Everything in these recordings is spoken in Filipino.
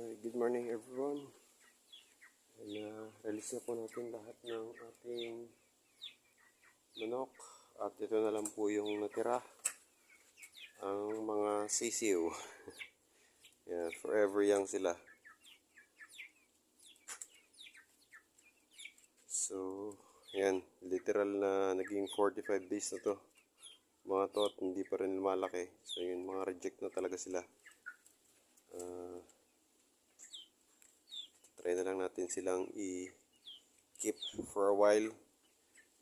Good morning everyone. Release na po natin lahat ng ating manok. At ito na lang po yung natira. Ang mga sisiw. Yeah, forever young sila. So, yan. Literal na naging 45 days na to. Mga to at hindi pa rin lumalaki. So, yun. Mga reject na talaga sila. Try na lang natin silang i-keep for a while.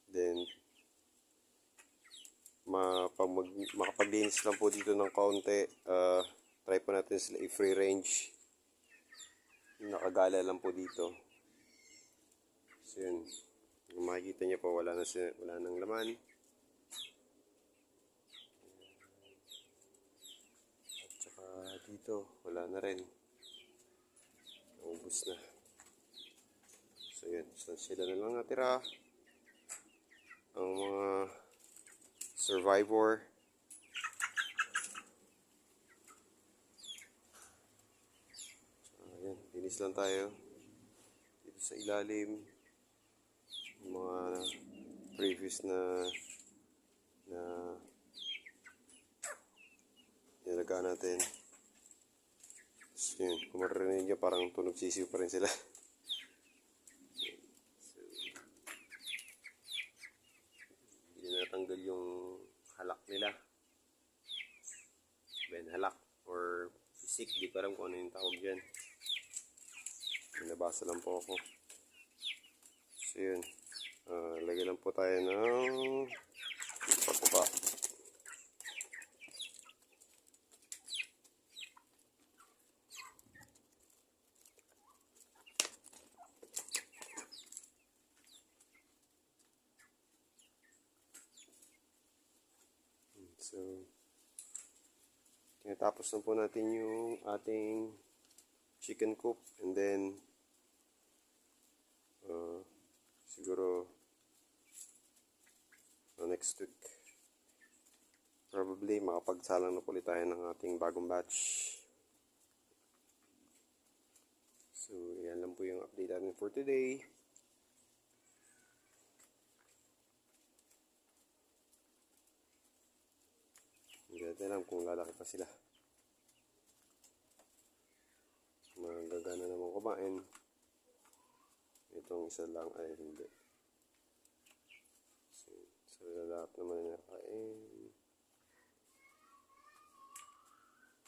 Then, makapaglinis lang po dito ng kaunti. Try po natin sila i-free range. Nakagala lang po dito. So, yun. Kung makikita niyo po, wala nang laman. At saka dito, wala na rin. Ubus na. So yun, so sila na lang natira. Ang mga survivor. So ayan, linis lang tayo. Dito sa ilalim. Yung mga previous na nilaga natin. So yun, kung maririnig nyo, parang tunog sisiw pa rin sila. So, hindi na natanggal yung halak nila. Halak or pisik, di pa alam kung ano yung tawag dyan. Nabasa lang po ako. So yun, lagyan lang po tayo ng papuka. So, tinatapos na po natin yung ating chicken coop, and then siguro next week probably makapagsalang na ulit tayo ng ating bagong batch. So, yan lang po yung update natin for today. Hindi natin alam kung lalaki pa sila. Magagana naman kumain. Itong isa lang ay hindi. So lahat naman na nakain.